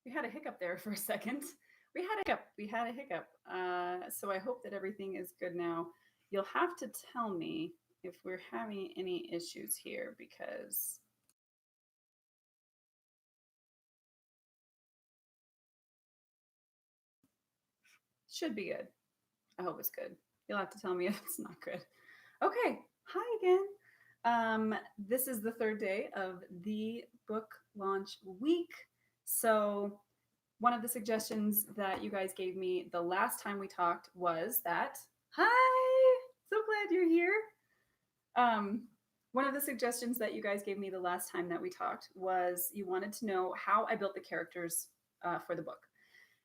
We had a hiccup there for a second. We had a hiccup. So I hope that everything is good now. You'll have to tell me if we're having any issues here because it should be good. I hope it's good. You'll have to tell me if it's not good. Okay. Hi again. This is the third day of the book launch week. So one of the suggestions that you guys gave me the last time we talked was that, hi, so glad you're here. Um, One of the suggestions that you guys gave me the last time that we talked was you wanted to know how I built the characters for the book.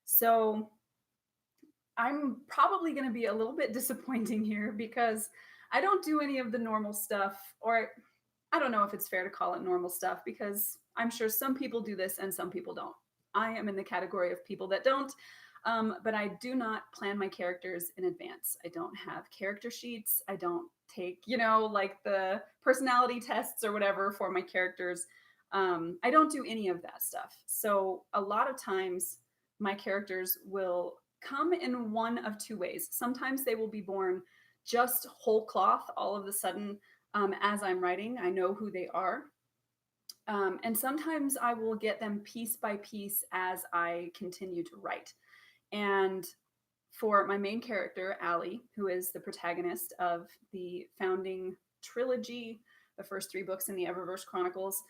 So I'm probably going to be a little bit disappointing here because I don't do any of the normal stuff, or I don't know if it's fair to call it normal stuff because I'm sure some people do this and some people don't. I am in the category of people that don't, but I do not plan my characters in advance. I don't have character sheets. I don't take, like the personality tests or whatever for my characters. I don't do any of that stuff. So a lot of times my characters will come in one of two ways. Sometimes they will be born just whole cloth all of a sudden as I'm writing. I know who they are. And sometimes I will get them piece by piece as I continue to write. And for my main character, Allie, who is the protagonist of the founding trilogy, the first three books in the Eververse Chronicles,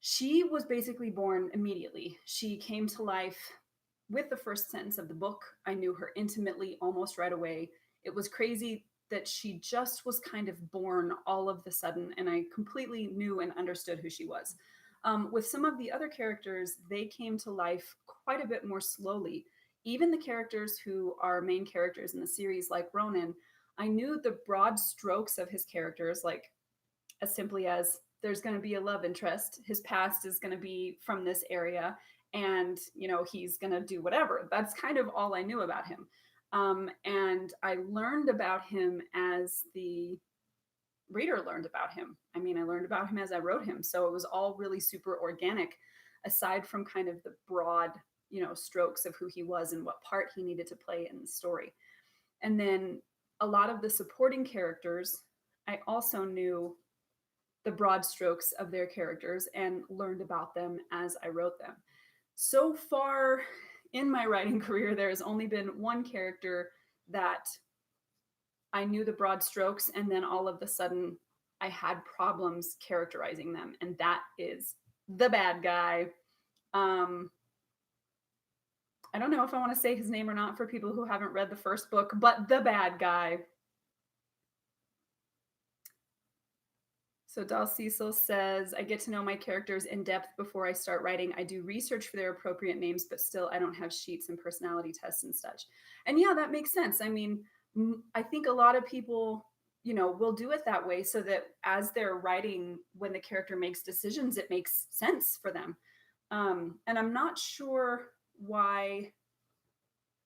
she was basically born immediately. She came to life with the first sentence of the book. I knew her intimately almost right away. It was crazy that she just was kind of born all of the sudden, and I completely knew and understood who she was. With some of the other characters, they came to life quite a bit more slowly. Even the characters who are main characters in the series, like Ronan, I knew the broad strokes of his characters, like as simply as there's going to be a love interest. His past is going to be from this area, and he's going to do whatever. That's kind of all I knew about him. And I learned about him as the reader learned about him. I mean, I learned about him as I wrote him. So it was all really super organic, aside from kind of the broad, strokes of who he was and what part he needed to play in the story. And then a lot of the supporting characters, I also knew the broad strokes of their characters and learned about them as I wrote them. So far in my writing career, there has only been one character that I knew the broad strokes, and then all of a sudden I had problems characterizing them, and that is the bad guy. Um, I don't know if I want to say his name or not for people who haven't read the first book, but the bad guy. So Dal Cecil says, I get to know my characters in depth before I start writing. I do research for their appropriate names, but still I don't have sheets and personality tests and such. And yeah, that makes sense. I mean, I think a lot of people, will do it that way so that as they're writing, when the character makes decisions, it makes sense for them. And I'm not sure why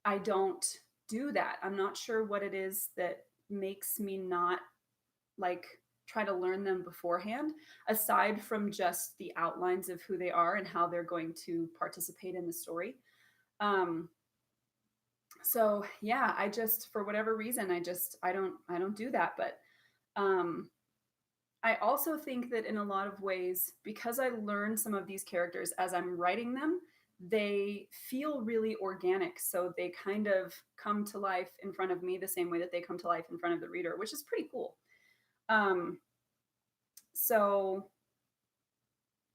I don't do that. I'm not sure what it is that makes me not like try to learn them beforehand, aside from just the outlines of who they are and how they're going to participate in the story. Um, so yeah, I just, for whatever reason, I don't do that. But um, I also think that in a lot of ways, because I learn some of these characters as I'm writing them, they feel really organic. So they kind of come to life in front of me the same way that they come to life in front of the reader, which is pretty cool. Um, so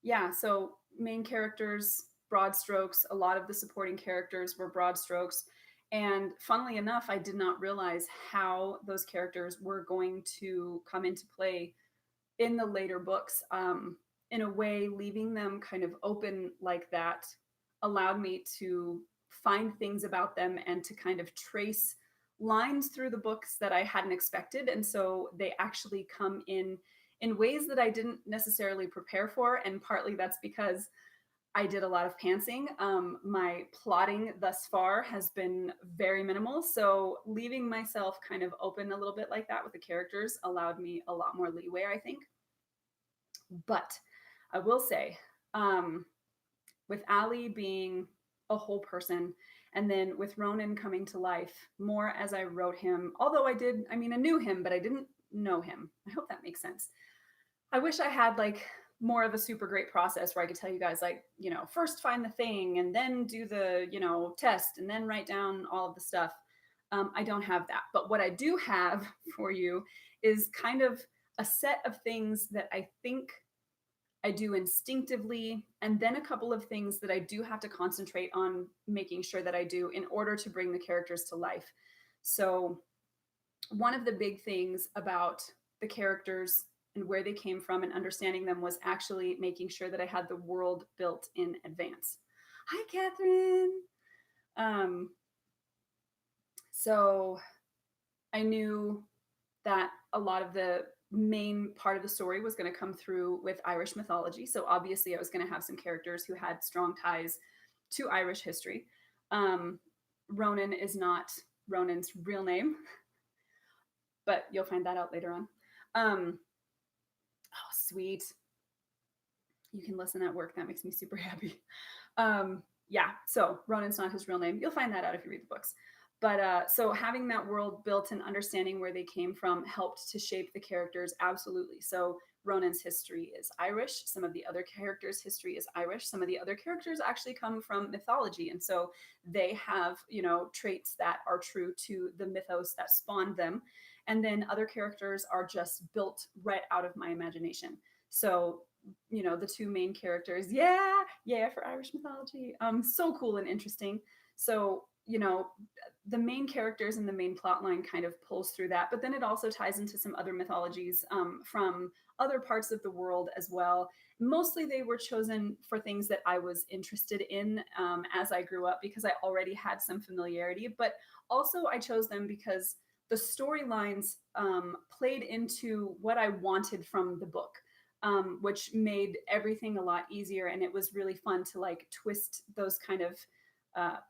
yeah, so main characters, broad strokes. A lot of the supporting characters were broad strokes. And funnily enough, I did not realize how those characters were going to come into play in the later books. In a way, leaving them kind of open like that allowed me to find things about them and to kind of trace lines through the books that I hadn't expected. And so they actually come in ways that I didn't necessarily prepare for. And partly that's because I did a lot of pantsing. My plotting thus far has been very minimal. So leaving myself kind of open a little bit like that with the characters allowed me a lot more leeway, I think. But I will say, with Ali being a whole person, and then with Ronan coming to life more as I wrote him. Although I knew him, but I didn't know him. I hope that makes sense. I wish I had like more of a super great process where I could tell you guys, like, first find the thing and then do the, test and then write down all of the stuff. I don't have that. But what I do have for you is kind of a set of things that I think I do instinctively, and then a couple of things that I do have to concentrate on making sure that I do in order to bring the characters to life. So, one of the big things about the characters and where they came from and understanding them was actually making sure that I had the world built in advance. Hi, Catherine. Um, so I knew that a lot of the main part of the story was going to come through with Irish mythology. So obviously, I was going to have some characters who had strong ties to Irish history. Ronan is not Ronan's real name, but you'll find that out later on. Oh, sweet. You can listen at work. That makes me super happy. Yeah, so Ronan's not his real name. You'll find that out if you read the books. But so having that world built and understanding where they came from helped to shape the characters absolutely. So Ronan's history is Irish. Some of the other characters' history is Irish. Some of the other characters actually come from mythology. And so they have, traits that are true to the mythos that spawned them. And then other characters are just built right out of my imagination. So the two main characters, yeah, for Irish mythology, so cool and interesting. So the main characters and the main plot line kind of pulls through that, but then it also ties into some other mythologies from other parts of the world as well. Mostly they were chosen for things that I was interested in as I grew up, because I already had some familiarity, but also I chose them because the storylines played into what I wanted from the book. Which made everything a lot easier, and it was really fun to like twist those kind of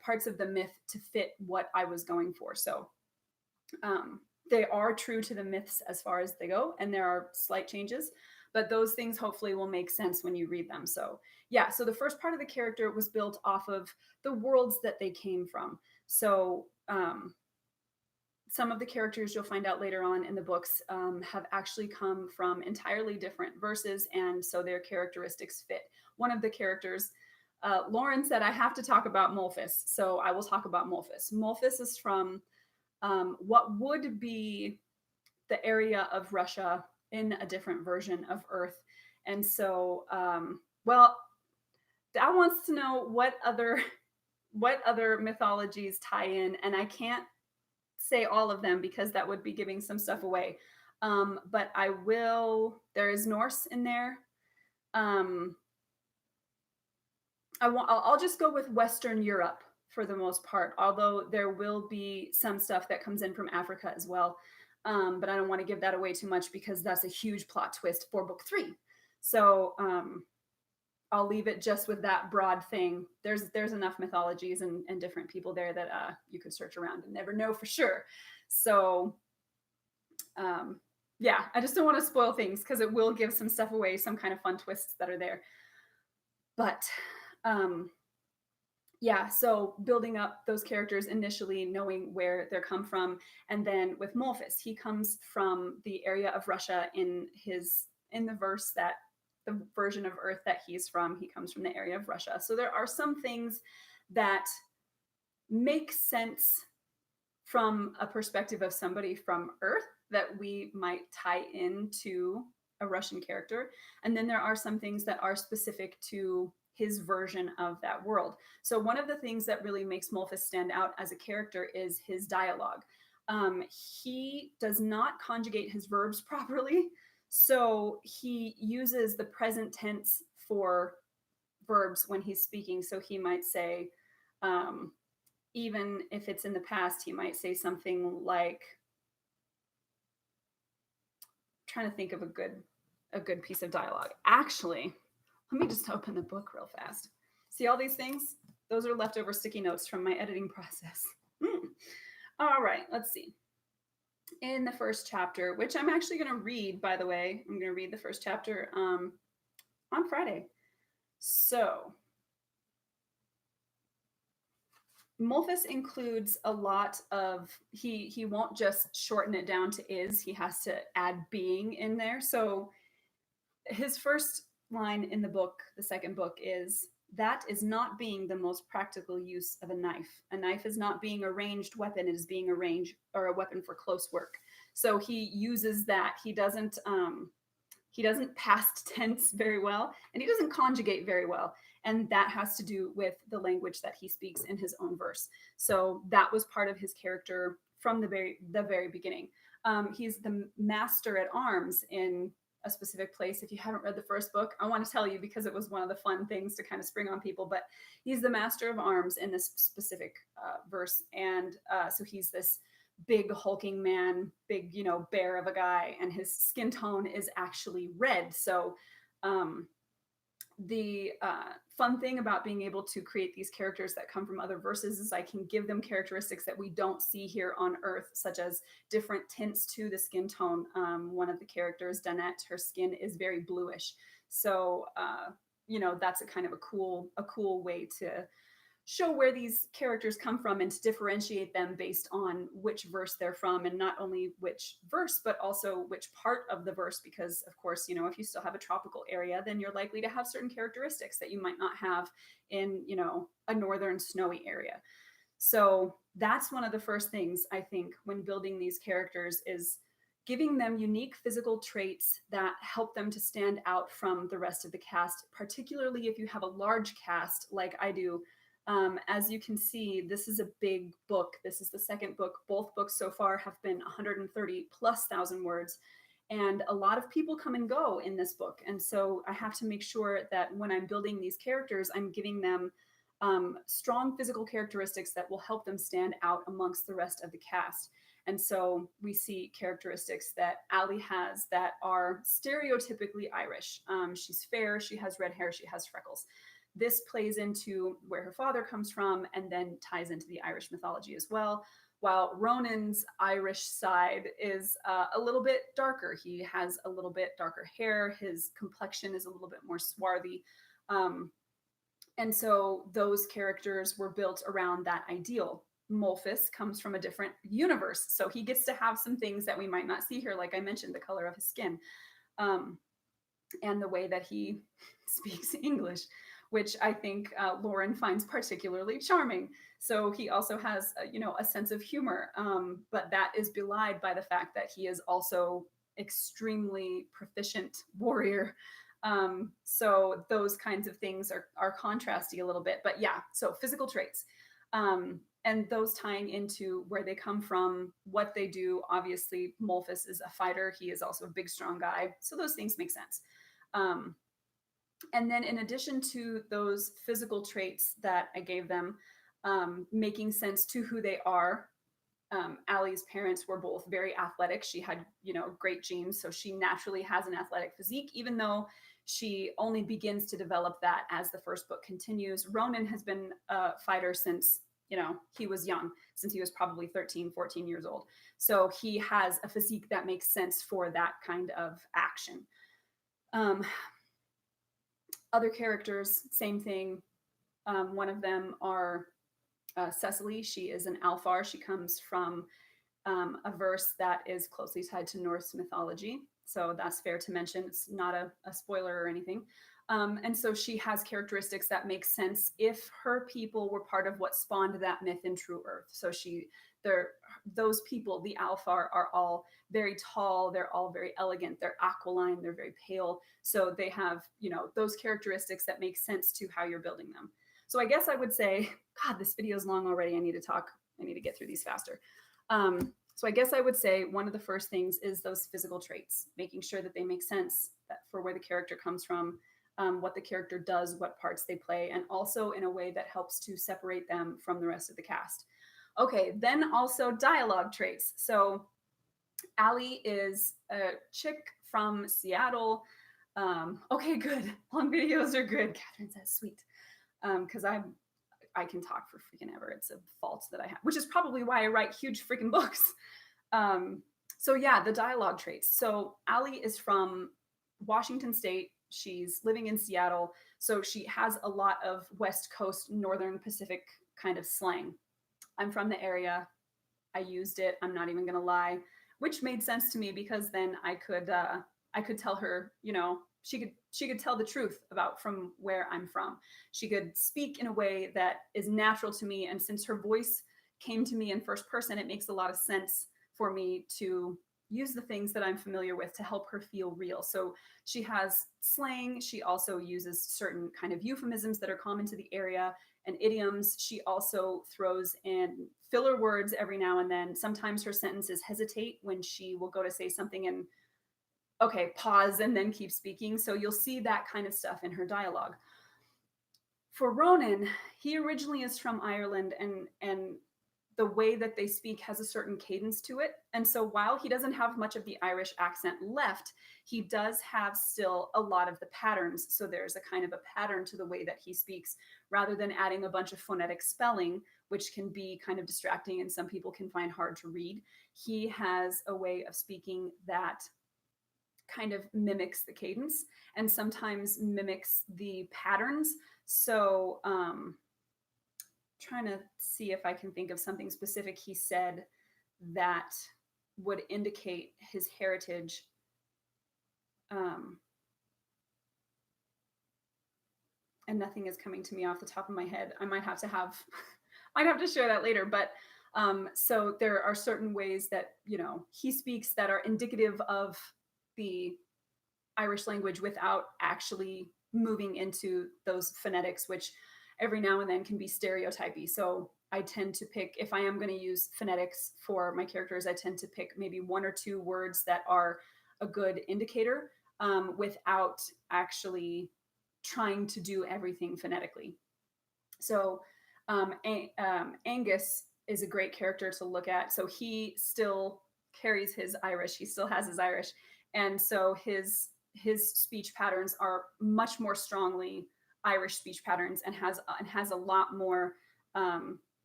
parts of the myth to fit what I was going for. So they are true to the myths as far as they go, and there are slight changes, but those things hopefully will make sense when you read them. So yeah, so the first part of the character was built off of the worlds that they came from. So some of the characters you'll find out later on in the books have actually come from entirely different verses, and so their characteristics fit. One of the characters, Lauren said, I have to talk about Molfus, so I will talk about Molfus. Molfus is from what would be the area of Russia in a different version of Earth. And so, well, Dad wants to know what other mythologies tie in, and I can't say all of them because that would be giving some stuff away. But I will. There is Norse in there. I'll just go with Western Europe for the most part, although there will be some stuff that comes in from Africa as well. But I don't want to give that away too much because that's a huge plot twist for book 3. So I'll leave it just with that broad thing. There's enough mythologies and different people there that you could search around and never know for sure. So yeah, I just don't want to spoil things because it will give some stuff away, some kind of fun twists that are there. But yeah, so building up those characters initially, knowing where they come from, and then with Molfus, he comes from the area of Russia in the verse that the version of Earth that he's from, he comes from the area of Russia. So there are some things that make sense from a perspective of somebody from Earth that we might tie into a Russian character. And then there are some things that are specific to his version of that world. So one of the things that really makes Molfus stand out as a character is his dialogue. He does not conjugate his verbs properly. So he uses the present tense for verbs when he's speaking. So he might say, even if it's in the past, he might say something like, I'm trying to think of a good piece of dialogue. Actually, let me just open the book real fast. See all these things? Those are leftover sticky notes from my editing process. All right, let's see. In the first chapter, which I'm actually going to read, by the way, I'm going to read the first chapter on Friday. So Molfus includes a lot of he won't just shorten it down to is, he has to add being in there. So his first line in the book, the second book, is that is not being the most practical use of a knife. A knife is not being a ranged weapon, it is being a range or a weapon for close work. So he uses that. He doesn't past tense very well, and he doesn't conjugate very well. And that has to do with the language that he speaks in his own verse. So that was part of his character from the very beginning. He's the master at arms in a specific place. If you haven't read the first book, I want to tell you because it was one of the fun things to kind of spring on people. But he's the master of arms in this specific verse, and so he's this big hulking man, big, bear of a guy, and his skin tone is actually red. So the fun thing about being able to create these characters that come from other verses is I can give them characteristics that we don't see here on Earth, such as different tints to the skin tone. One of the characters, Danette, her skin is very bluish. So that's a kind of a cool way to show where these characters come from and to differentiate them based on which verse they're from, and not only which verse but also which part of the verse, because of course, if you still have a tropical area, then you're likely to have certain characteristics that you might not have in a northern snowy area. So that's one of the first things I think when building these characters is giving them unique physical traits that help them to stand out from the rest of the cast, particularly if you have a large cast like I do. As you can see, this is a big book. This is the second book. Both books so far have been 130 plus thousand words. And a lot of people come and go in this book. And so I have to make sure that when I'm building these characters, I'm giving them strong physical characteristics that will help them stand out amongst the rest of the cast. And so we see characteristics that Ali has that are stereotypically Irish. She's fair, she has red hair, she has freckles. This plays into where her father comes from and then ties into the Irish mythology as well. While Ronan's Irish side is a little bit darker. He has a little bit darker hair. His complexion is a little bit more swarthy. And so those characters were built around that ideal. Molfus comes from a different universe. So he gets to have some things that we might not see here. Like I mentioned, the color of his skin and the way that he speaks English, which I think Lauren finds particularly charming. So he also has, a sense of humor, but that is belied by the fact that he is also extremely proficient warrior. So those kinds of things are contrasty a little bit, but yeah, so physical traits. And those tying into where they come from, what they do. Obviously, Molfus is a fighter. He is also a big, strong guy. So those things make sense. And then in addition to those physical traits that I gave them, making sense to who they are, Allie's parents were both very athletic. She had, great genes. So she naturally has an athletic physique, even though she only begins to develop that as the first book continues. Ronan has been a fighter since, he was young, since he was probably 13, 14 years old. So he has a physique that makes sense for that kind of action. Other characters, same thing. One of them are Cecily. She is an Alfar. She comes from a verse that is closely tied to Norse mythology. So that's fair to mention. It's not a spoiler or anything. And so she has characteristics that make sense if her people were part of what spawned that myth in True Earth. So those people, the Alfar, are all very tall. They're all very elegant. They're aquiline. They're very pale. So they have, those characteristics that make sense to how you're building them. So I guess I would say, God, this video is long already. I need to get through these faster. So I guess I would say one of the first things is those physical traits, making sure that they make sense for where the character comes from, what the character does, what parts they play, and also in a way that helps to separate them from the rest of the cast. Okay, then also dialogue traits. So Allie is a chick from Seattle. Okay, good. Long videos are good. Catherine says, sweet. Because I can talk for freaking ever. It's a fault that I have, which is probably why I write huge freaking books. So yeah, the dialogue traits. So Allie is from Washington State. She's living in Seattle. So she has a lot of West Coast, Northern Pacific kind of slang. I'm from the area. I used it. I'm not even gonna lie, which made sense to me because then I could tell her, she could tell the truth about from where I'm from. She could speak in a way that is natural to me, and since her voice came to me in first person, it makes a lot of sense for me to use the things that I'm familiar with to help her feel real. So she has slang. She also uses certain kind of euphemisms that are common to the area and idioms. She also throws in filler words every now and then. Sometimes her sentences hesitate when she will go to say something and okay, pause and then keep speaking. So you'll see that kind of stuff in her dialogue. For Ronan, he originally is from Ireland, and the way that they speak has a certain cadence to it. And so while he doesn't have much of the Irish accent left, he does have still a lot of the patterns. So there's a kind of a pattern to the way that he speaks rather than adding a bunch of phonetic spelling, which can be kind of distracting and some people can find hard to read. He has a way of speaking that kind of mimics the cadence and sometimes mimics the patterns. So trying to see if I can think of something specific he said that would indicate his heritage. And nothing is coming to me off the top of my head. I might have to have I'd have to share that later. But so there are certain ways that he speaks that are indicative of the Irish language without actually moving into those phonetics, which every now and then can be stereotypy. So I tend to pick, if I am going to use phonetics for my characters, I tend to pick maybe one or two words that are a good indicator without actually trying to do everything phonetically. So Angus is a great character to look at. So he still carries his Irish. He still has his Irish. And so his speech patterns are much more strongly Irish speech patterns and has a lot more.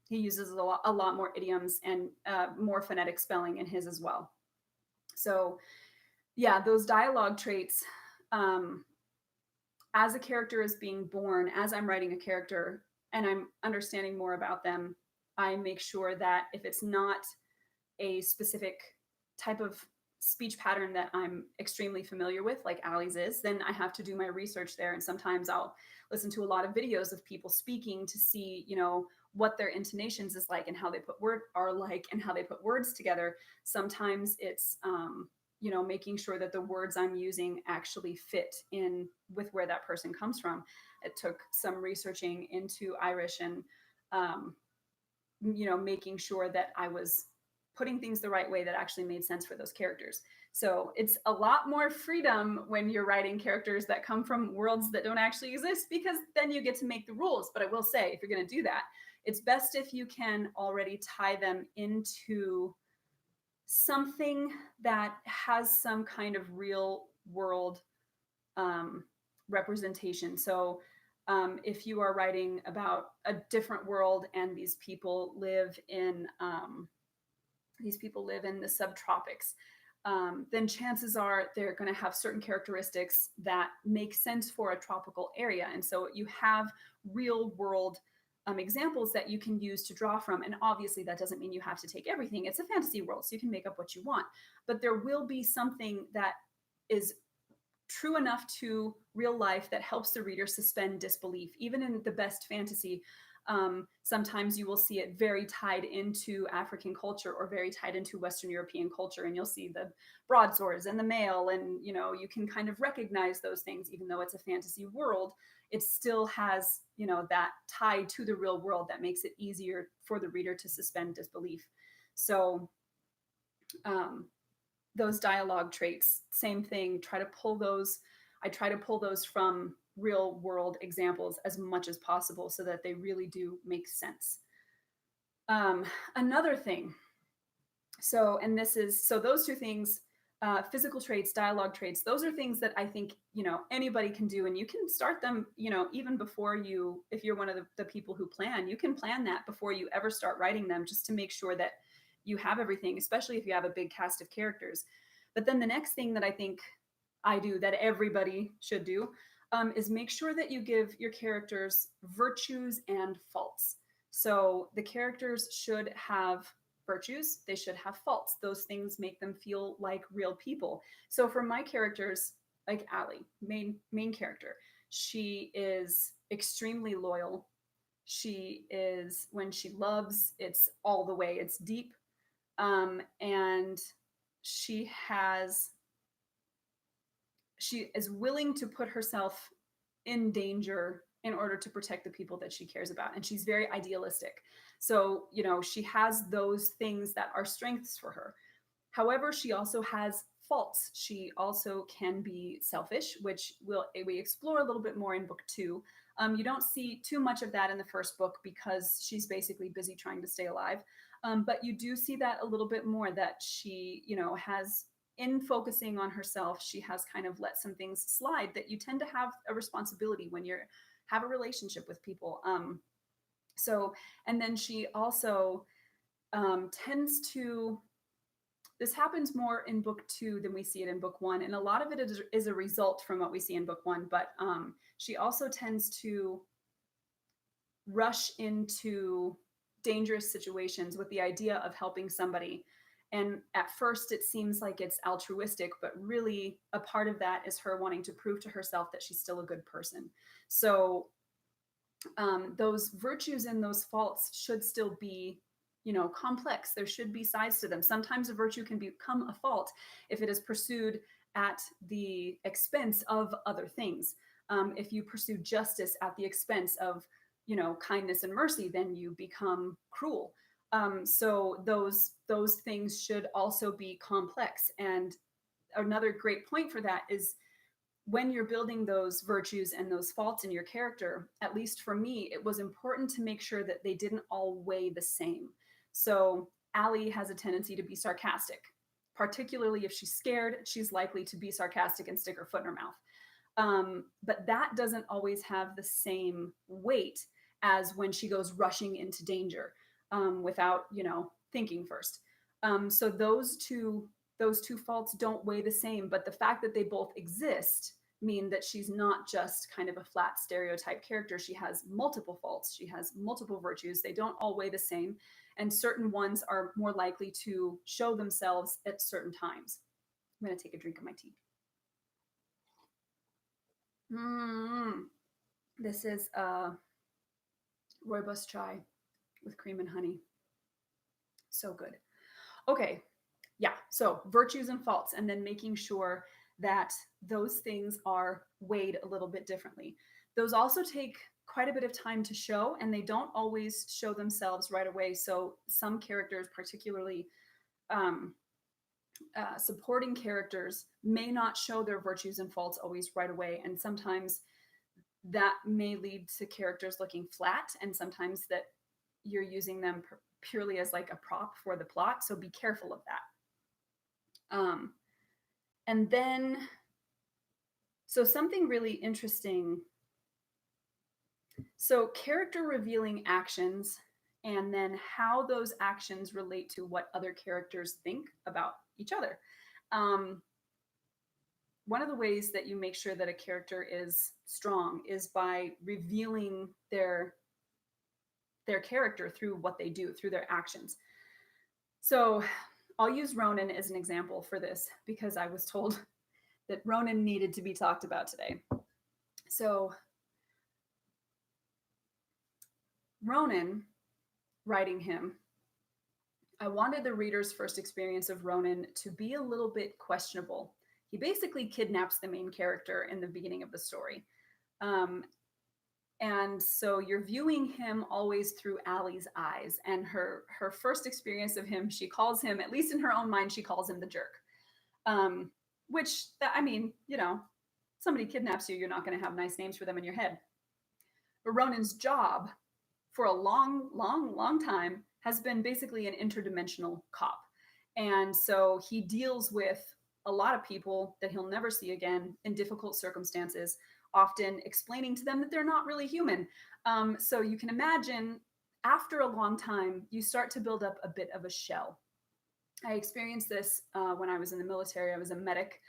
He uses a lot more idioms and more phonetic spelling in his as well. So yeah, those dialogue traits. As a character is being born, as I'm writing a character and I'm understanding more about them, I make sure that if it's not a specific type of speech pattern that I'm extremely familiar with, like Allie's is, then I have to do my research there. And sometimes I'll listen to a lot of videos of people speaking to see, what their intonations is like and how they put words together. Sometimes it's, making sure that the words I'm using actually fit in with where that person comes from. It took some researching into Irish and, making sure that I was putting things the right way that actually made sense for those characters. So it's a lot more freedom when you're writing characters that come from worlds that don't actually exist, because then you get to make the rules. But I will say, if you're going to do that, it's best if you can already tie them into something that has some kind of real world representation. So if you are writing about a different world and these people live in the subtropics, then chances are they're going to have certain characteristics that make sense for a tropical area. And so you have real world examples that you can use to draw from. And obviously that doesn't mean you have to take everything. It's a fantasy world, so you can make up what you want. But there will be something that is true enough to real life that helps the reader suspend disbelief. Even in the best fantasy, sometimes you will see it very tied into African culture or very tied into Western European culture, and you'll see the broadswords and the mail, and you can kind of recognize those things. Even though it's a fantasy world, it still has that tie to the real world that makes it easier for the reader to suspend disbelief. So those dialogue traits, same thing. I try to pull those from real world examples as much as possible so that they really do make sense. Another thing, those two things, physical traits, dialogue traits, those are things that I think anybody can do, and you can start them even before if you're one of the people who plan, you can plan that before you ever start writing them, just to make sure that you have everything, especially if you have a big cast of characters. But then the next thing that I think I do, that everybody should do, is make sure that you give your characters virtues and faults. So the characters should have virtues, they should have faults. Those things make them feel like real people. So for my characters, like Allie, main character, she is extremely loyal. She is, when she loves, it's all the way, it's deep. And she has, she is willing to put herself in danger in order to protect the people that she cares about. And she's very idealistic. So, you know, she has those things that are strengths for her. However, she also has faults. She also can be selfish, which we explore a little bit more in book two. You don't see too much of that in the first book because she's basically busy trying to stay alive. But you do see that a little bit more, that she, you know, has, in focusing on herself, she has kind of let some things slide that you tend to have a responsibility when you're have a relationship with people. So, and then she also tends to, this happens more in book two than we see it in book one. And a lot of it is a result from what we see in book one. But she also tends to rush into dangerous situations with the idea of helping somebody. And at first, it seems like it's altruistic, but really a part of that is her wanting to prove to herself that she's still a good person. So those virtues and those faults should still be, you know, complex. There should be sides to them. Sometimes a virtue can become a fault if it is pursued at the expense of other things. If you pursue justice at the expense of, you know, kindness and mercy, then you become cruel. So those things should also be complex. And another great point for that is, when you're building those virtues and those faults in your character, at least for me, it was important to make sure that they didn't all weigh the same. So Allie has a tendency to be sarcastic, particularly if she's scared, she's likely to be sarcastic and stick her foot in her mouth. But that doesn't always have the same weight as when she goes rushing into danger without, you know, thinking first. So those two faults don't weigh the same, but the fact that they both exist mean that she's not just kind of a flat stereotype character. She has multiple faults, she has multiple virtues. They don't all weigh the same, and certain ones are more likely to show themselves at certain times. I'm going to take a drink of my tea. This is rooibos chai with cream and honey. So good. Okay, yeah, so virtues and faults, and then making sure that those things are weighed a little bit differently. Those also take quite a bit of time to show, and they don't always show themselves right away. So some characters, particularly supporting characters, may not show their virtues and faults always right away. And sometimes that may lead to characters looking flat, and sometimes that you're using them purely as like a prop for the plot. So be careful of that. And then, so something really interesting. So character revealing actions, and then how those actions relate to what other characters think about each other. One of the ways that you make sure that a character is strong is by revealing their character through what they do, through their actions. So I'll use Ronan as an example for this because I was told that Ronan needed to be talked about today. So Ronan, writing him, I wanted the reader's first experience of Ronan to be a little bit questionable. He basically kidnaps the main character in the beginning of the story. And so you're viewing him always through Allie's eyes, and her first experience of him, she calls him, at least in her own mind, she calls him the jerk. Which, I mean, you know, somebody kidnaps you, you're not going to have nice names for them in your head. But Ronan's job for a long time has been basically an interdimensional cop. And so he deals with a lot of people that he'll never see again in difficult circumstances, often explaining to them that they're not really human. So you can imagine, after a long time, you start to build up a bit of a shell. I experienced this when I was in the military. I was a medic.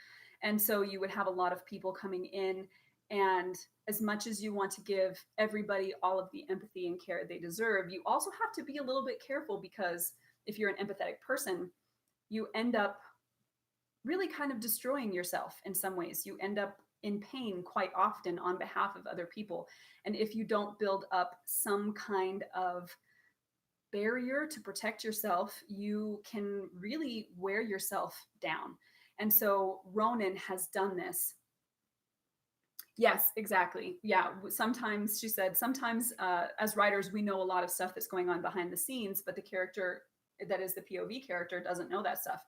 And so you would have a lot of people coming in, And as much as you want to give everybody all of the empathy and care they deserve, you also have to be a little bit careful, because if you're an empathetic person, you end up really kind of destroying yourself in some ways. You end up in pain quite often on behalf of other people. And if you don't build up some kind of barrier to protect yourself, you can really wear yourself down. And so Ronan has done this. Yes, exactly. Yeah. Sometimes, she said, sometimes as writers, we know a lot of stuff that's going on behind the scenes, but the character that is the POV character doesn't know that stuff.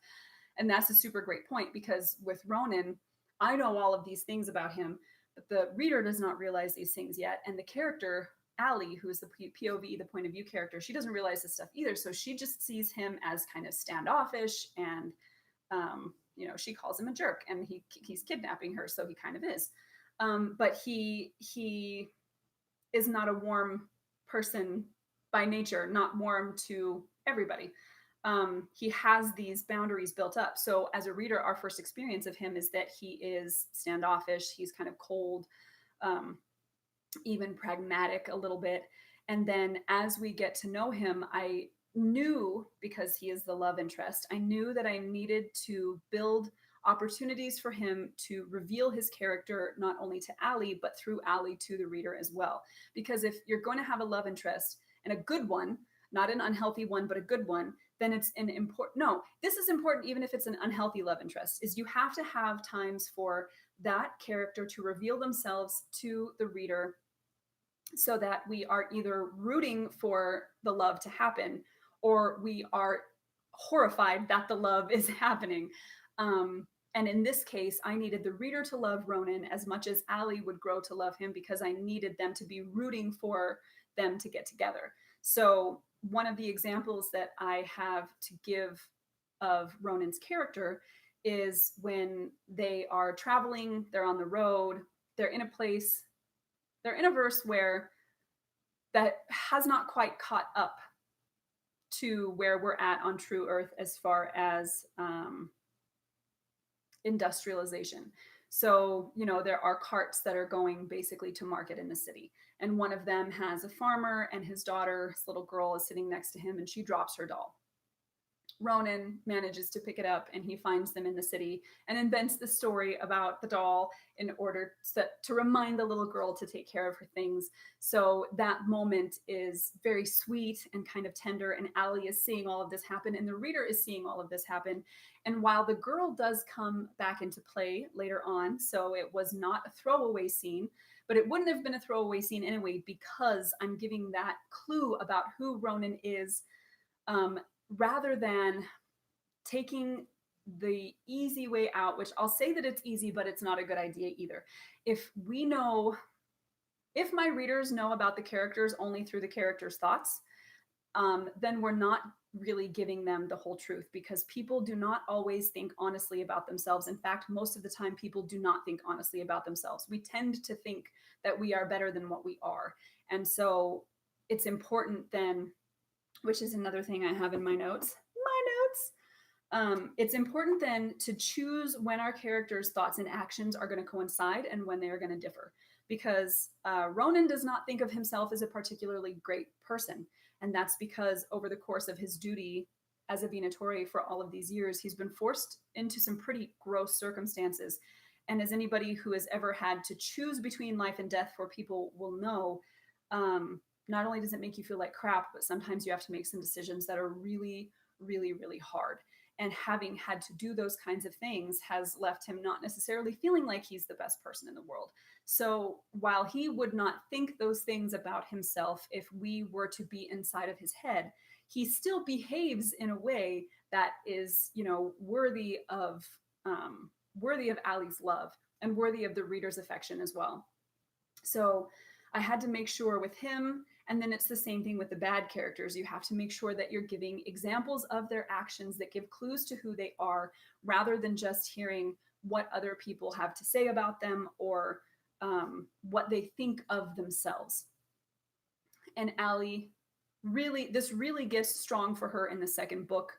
And that's a super great point, because with Ronan, I know all of these things about him, but the reader does not realize these things yet. And the character, Allie, who is the POV, the point of view character, she doesn't realize this stuff either. So she just sees him as kind of standoffish, and she calls him a jerk, and he's kidnapping her, so he kind of is. But he is not a warm person by nature, not warm to everybody. He has these boundaries built up. So as a reader, our first experience of him is that he is standoffish. He's kind of cold, even pragmatic a little bit. And then as we get to know him, I knew, because he is the love interest, I knew that I needed to build opportunities for him to reveal his character, not only to Allie, but through Allie to the reader as well. Because if you're going to have a love interest, and a good one, not an unhealthy one, but a good one, then it's an important, no, this is important even if it's an unhealthy love interest, is you have to have times for that character to reveal themselves to the reader, so that we are either rooting for the love to happen, or we are horrified that the love is happening. And in this case, I needed the reader to love Ronan as much as Allie would grow to love him, because I needed them to be rooting for them to get together. So one of the examples that I have to give of Ronan's character is when they are traveling, they're on the road, they're in a place, they're in a verse where that has not quite caught up to where we're at on True Earth as far as industrialization. So, there are carts that are going basically to market in the city. And one of them has a farmer, and his daughter, his little girl, is sitting next to him, and she drops her doll. Ronan manages to pick it up, and he finds them in the city and invents the story about the doll in order to remind the little girl to take care of her things. So that moment is very sweet and kind of tender, and Allie is seeing all of this happen, and the reader is seeing all of this happen. And while the girl does come back into play later on, so it was not a throwaway scene, but it wouldn't have been a throwaway scene anyway, because I'm giving that clue about who Ronan is, rather than taking the easy way out, which I'll say that it's easy, but it's not a good idea either. If my readers know about the characters only through the characters' thoughts, then we're not really giving them the whole truth, because people do not always think honestly about themselves. In fact, most of the time, people do not think honestly about themselves. We tend to think that we are better than what we are. And so it's important then, which is another thing I have in my notes. It's important then to choose when our characters' thoughts and actions are going to coincide and when they are going to differ. Because Ronan does not think of himself as a particularly great person. And that's because over the course of his duty as a Venatori for all of these years, he's been forced into some pretty gross circumstances. And as anybody who has ever had to choose between life and death for people will know, not only does it make you feel like crap, but sometimes you have to make some decisions that are really, really, really hard. And having had to do those kinds of things has left him not necessarily feeling like he's the best person in the world. So while he would not think those things about himself if we were to be inside of his head, he still behaves in a way that is, worthy of Allie's love and worthy of the reader's affection as well. So I had to make sure with him, and then it's the same thing with the bad characters. You have to make sure that you're giving examples of their actions that give clues to who they are, rather than just hearing what other people have to say about them, or what they think of themselves. And Allie, this really gets strong for her in the second book.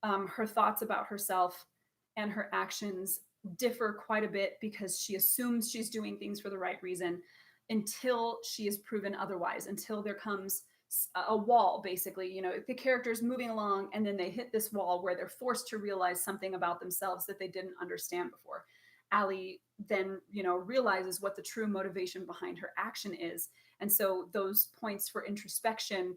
Her thoughts about herself and her actions differ quite a bit because she assumes she's doing things for the right reason until she is proven otherwise, until there comes a wall, basically. You know, if the character's moving along and then they hit this wall where they're forced to realize something about themselves that they didn't understand before. Allie then, you know, realizes what the true motivation behind her action is. And so those points for introspection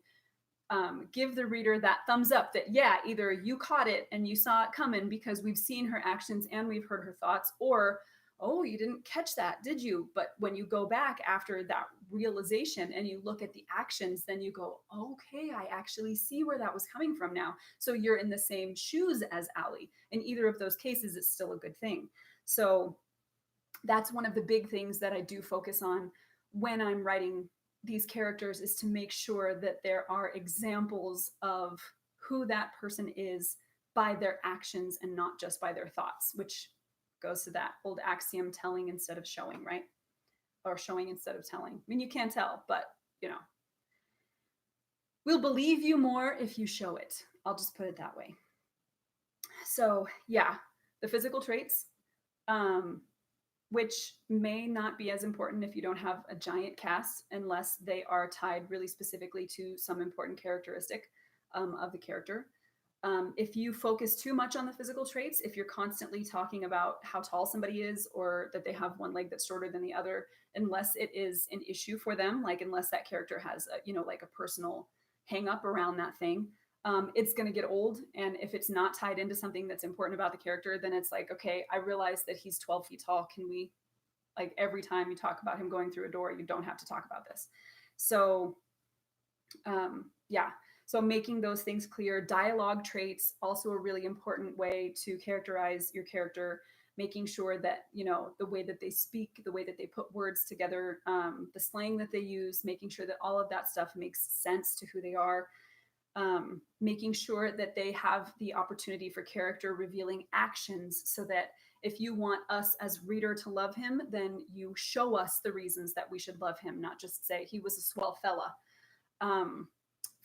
give the reader that thumbs up that, yeah, either you caught it and you saw it coming because we've seen her actions and we've heard her thoughts, or, oh, you didn't catch that, did you? But when you go back after that realization and you look at the actions, then you go, okay, I actually see where that was coming from now. So you're in the same shoes as Allie. In either of those cases, it's still a good thing. So that's one of the big things that I do focus on when I'm writing these characters, is to make sure that there are examples of who that person is by their actions and not just by their thoughts, which goes to that old axiom, telling instead of showing, right? Or showing instead of telling. I mean, you can't tell, but you know, we'll believe you more if you show it. I'll just put it that way. So yeah, the physical traits, which may not be as important if you don't have a giant cast, unless they are tied really specifically to some important characteristic of the character. If you focus too much on the physical traits, if you're constantly talking about how tall somebody is or that they have one leg that's shorter than the other, unless it is an issue for them, like unless that character has a, you know, like a personal hang up around that thing, it's going to get old. And if it's not tied into something that's important about the character, then it's like, okay, I realize that he's 12 feet tall. Can we, like, every time you talk about him going through a door, you don't have to talk about this. So yeah, so making those things clear. Dialogue traits, also a really important way to characterize your character, making sure that, you know, the way that they speak, the way that they put words together, the slang that they use, making sure that all of that stuff makes sense to who they are. Making sure that they have the opportunity for character revealing actions, so that if you want us as reader to love him, then you show us the reasons that we should love him, not just say he was a swell fella.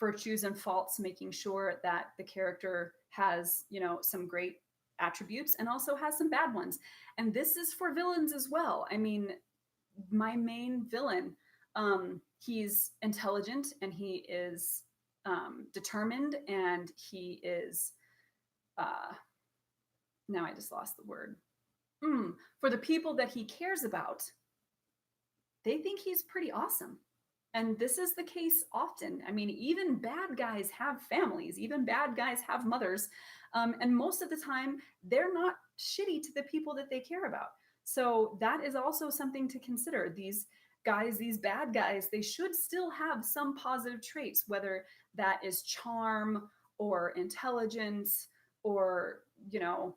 Virtues and faults, making sure that the character has, you know, some great attributes and also has some bad ones. And this is for villains as well. I mean, my main villain, he's intelligent and he is determined, and he is now I just lost the word. For the people that he cares about, they think he's pretty awesome. And this is the case often. I mean, even bad guys have families, even bad guys have mothers. And most of the time, they're not shitty to the people that they care about. So that is also something to consider. These guys, these bad guys, they should still have some positive traits, whether that is charm or intelligence, or, you know,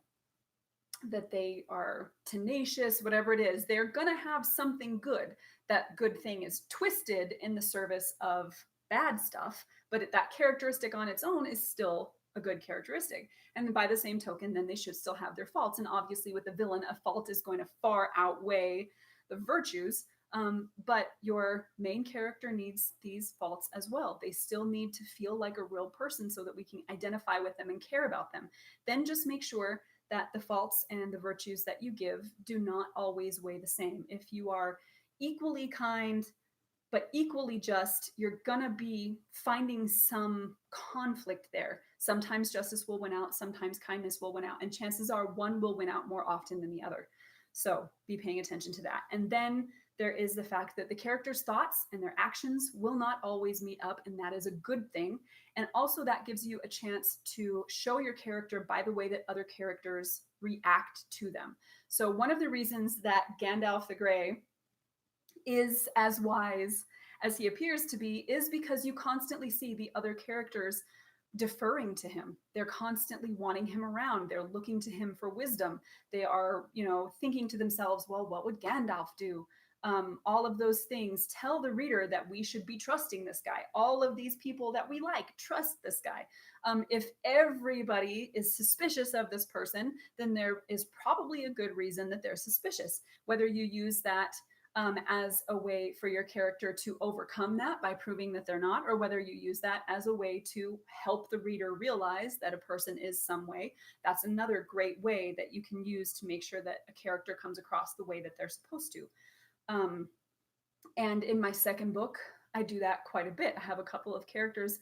that they are tenacious, whatever it is, they're going to have something good. That good thing is twisted in the service of bad stuff, but that characteristic on its own is still a good characteristic. And by the same token, then they should still have their faults. And obviously, with a villain, a fault is going to far outweigh the virtues. But your main character needs these faults as well. They still need to feel like a real person so that we can identify with them and care about them. Then just make sure that the faults and the virtues that you give do not always weigh the same. If you are equally kind but equally just, you're gonna be finding some conflict there. Sometimes justice will win out, sometimes kindness will win out, and chances are one will win out more often than the other. So be paying attention to that. And then there is the fact that the character's thoughts and their actions will not always meet up, and that is a good thing. And also that gives you a chance to show your character by the way that other characters react to them. So one of the reasons that Gandalf the Grey is as wise as he appears to be is because you constantly see the other characters deferring to him. They're constantly wanting him around. They're looking to him for wisdom. They are, you know, thinking to themselves, well, what would Gandalf do? All of those things tell the reader that we should be trusting this guy. All of these people that we like, trust this guy. If everybody is suspicious of this person, then there is probably a good reason that they're suspicious. Whether you use that as a way for your character to overcome that by proving that they're not, or whether you use that as a way to help the reader realize that a person is some way. That's another great way that you can use to make sure that a character comes across the way that they're supposed to. Um, and in my second book, I do that quite a bit. I have a couple of characters.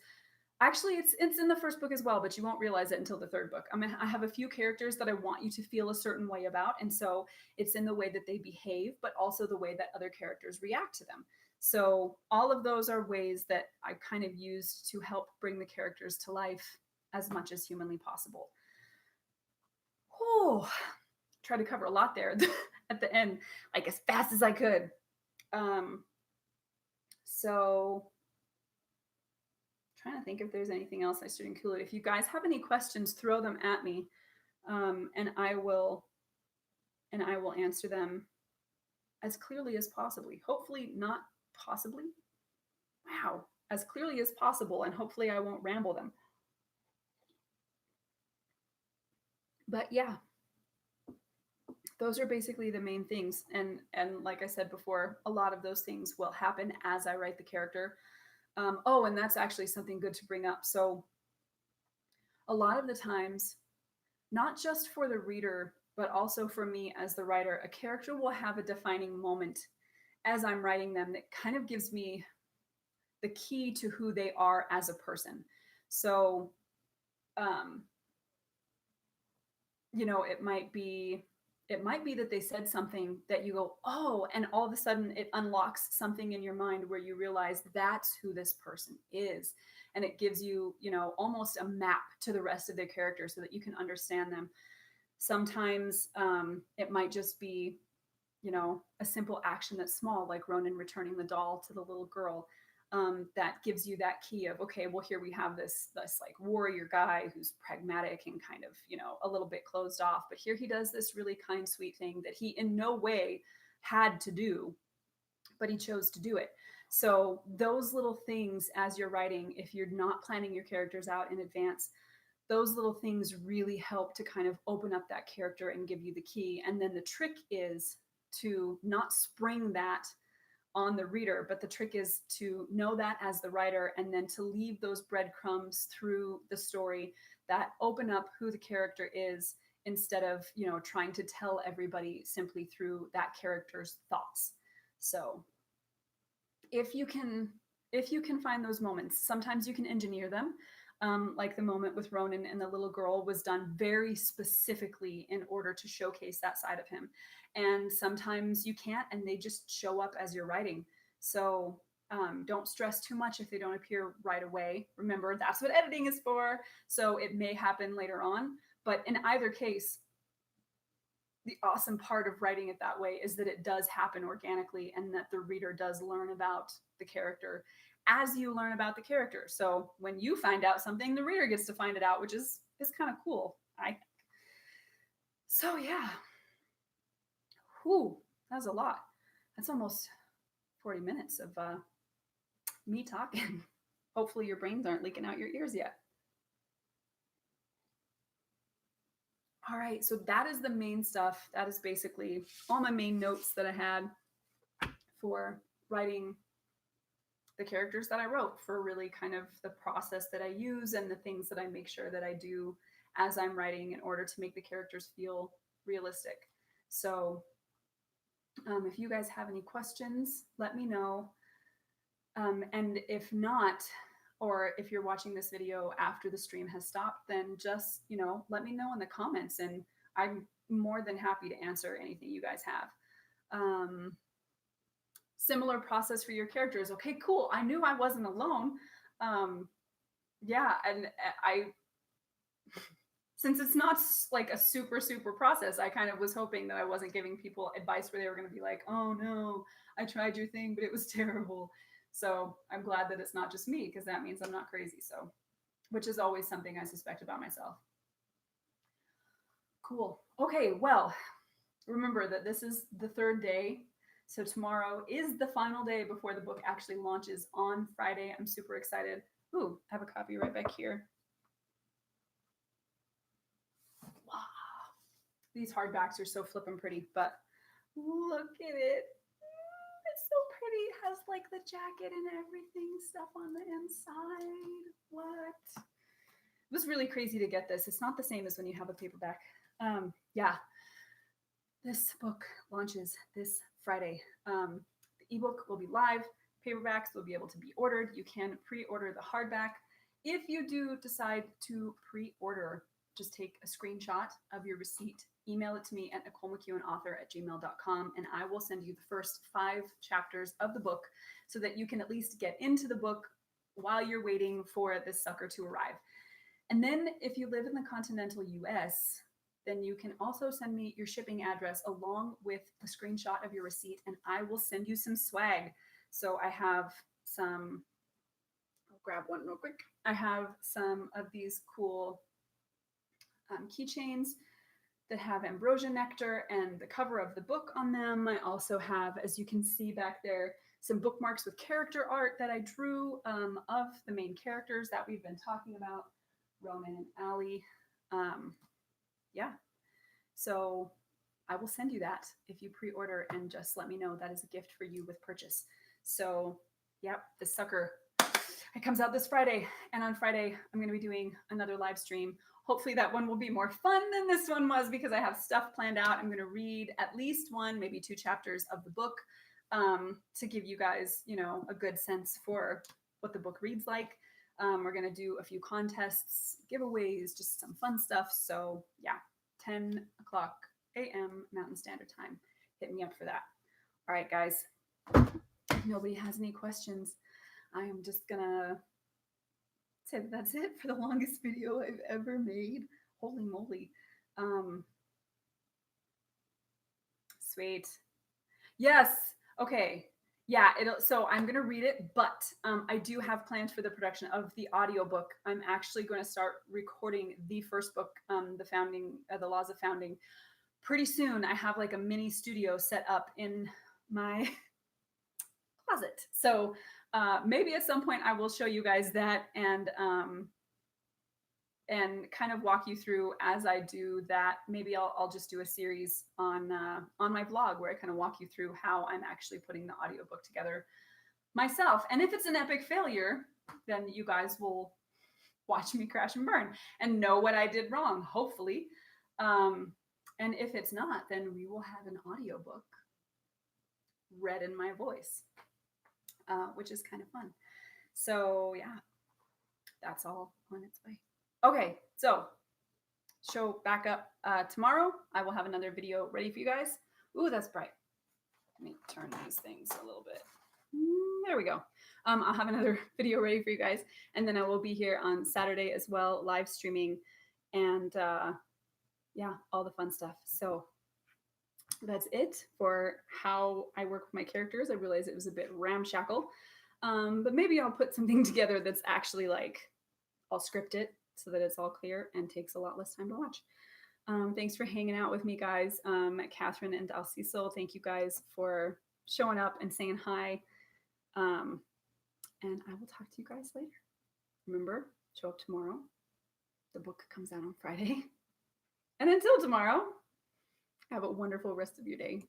Actually, it's in the first book as well, but you won't realize it until the third book. I have a few characters that I want you to feel a certain way about, and so it's in the way that they behave, but also the way that other characters react to them. So all of those are ways that I kind of used to help bring the characters to life as much as humanly possible. Oh, try to cover a lot there at the end, like as fast as I could. So trying to think if there's anything else I should include. If you guys have any questions, throw them at me, and I will answer them as clearly as possibly. Hopefully not possibly. Wow, as clearly as possible, and hopefully I won't ramble them. But yeah, those are basically the main things, and like I said before, a lot of those things will happen as I write the character. Oh, and that's actually something good to bring up. So a lot of the times, not just for the reader, but also for me as the writer, a character will have a defining moment as I'm writing them that kind of gives me the key to who they are as a person. So, um, it might be that they said something that you go, oh, and all of a sudden it unlocks something in your mind where you realize that's who this person is. And it gives you, almost a map to the rest of their character so that you can understand them. Sometimes it might just be, a simple action that's small, like Ronan returning the doll to the little girl. That gives you that key of, okay, well, here we have this like warrior guy who's pragmatic and kind of, a little bit closed off, but here he does this really kind, sweet thing that he in no way had to do, but he chose to do it. So those little things, as you're writing, if you're not planning your characters out in advance, those little things really help to kind of open up that character and give you the key. And then the trick is to not spring that on the reader, but the trick is to know that as the writer, and then to leave those breadcrumbs through the story that open up who the character is, instead of trying to tell everybody simply through that character's thoughts. So if you can find those moments, sometimes you can engineer them. Like the moment with Ronan and the little girl was done very specifically in order to showcase that side of him. And sometimes you can't, and they just show up as you're writing. So don't stress too much if they don't appear right away. Remember, that's what editing is for. So it may happen later on. But in either case, the awesome part of writing it that way is that it does happen organically, and that the reader does learn about the character as you learn about the character. So when you find out something, the reader gets to find it out, which is kind of cool, I think. So yeah. Whew, that was a lot. That's almost 40 minutes of me talking. Hopefully your brains aren't leaking out your ears yet. All right, so that is the main stuff. That is basically all my main notes that I had for writing the characters that I wrote, for really kind of the process that I use and the things that I make sure that I do as I'm writing in order to make the characters feel realistic. So if you guys have any questions, let me know. And if not, or if you're watching this video after the stream has stopped, then just, let me know in the comments, and I'm more than happy to answer anything you guys have. Similar process for your characters. Okay, cool. I knew I wasn't alone. Yeah, and since it's not like a super process, I kind of was hoping that I wasn't giving people advice where they were going to be like, oh no, I tried your thing, but it was terrible. So I'm glad that it's not just me, because that means I'm not crazy. So, which is always something I suspect about myself. Cool. Okay, well, remember that this is the third day. So tomorrow is the final day before the book actually launches on Friday. I'm super excited. Ooh, I have a copy right back here. Wow. These hardbacks are so flippin' pretty, but look at it. pretty? It has like the jacket and everything stuff on the inside. What? It was really crazy to get this. It's not the same as when you have a paperback. Yeah, this book launches this Friday. The ebook will be live. Paperbacks will be able to be ordered. You can pre-order the hardback. If you do decide to pre-order, just take a screenshot of your receipt, email it to me at NicoleMcEwenAuthor@gmail.com, and I will send you the first 5 chapters of the book so that you can at least get into the book while you're waiting for this sucker to arrive. And then if you live in the continental US, then you can also send me your shipping address along with the screenshot of your receipt, and I will send you some swag. So I have some, I'll grab one real quick. I have some of these cool keychains that have ambrosia nectar and the cover of the book on them. I also have, as you can see back there, some bookmarks with character art that I drew of the main characters that we've been talking about, Ronan and Allie. Yeah, so I will send you that if you pre-order, and just let me know. That is a gift for you with purchase. So yep, this sucker, it comes out this Friday, and on Friday I'm going to be doing another live stream. Hopefully that one will be more fun than this one was, because I have stuff planned out. I'm going to read at least 1, maybe 2 chapters of the book to give you guys, you know, a good sense for what the book reads like. We're going to do a few contests, giveaways, just some fun stuff. So yeah, 10 o'clock a.m. Mountain Standard Time. Hit me up for that. All right, guys. If nobody has any questions, I am just gonna say that that's it for the longest video I've ever made. Holy moly. Sweet. Yes. Okay. Yeah, so I'm going to read it, but I do have plans for the production of the audiobook. I'm actually going to start recording the first book, The Laws of Founding, pretty soon. I have like a mini studio set up in my closet. So maybe at some point I will show you guys that and kind of walk you through as I do that. Maybe I'll just do a series on my blog where I kind of walk you through how I'm actually putting the audiobook together myself. And if it's an epic failure, then you guys will watch me crash and burn and know what I did wrong, hopefully. And if it's not, then we will have an audiobook read in my voice, which is kind of fun. So yeah, that's all on its way. Okay, so show back up tomorrow. I will have another video ready for you guys. Ooh, that's bright. Let me turn these things a little bit. There we go. I'll have another video ready for you guys. And then I will be here on Saturday as well, live streaming and yeah, all the fun stuff. So that's it for how I work with my characters. I realized it was a bit ramshackle, but maybe I'll put something together that's actually like, I'll script it so that it's all clear and takes a lot less time to watch. Thanks for hanging out with me, guys. Catherine and Dalcicel, thank you guys for showing up and saying hi. And I will talk to you guys later. Remember, show up tomorrow. The book comes out on Friday. And until tomorrow, have a wonderful rest of your day.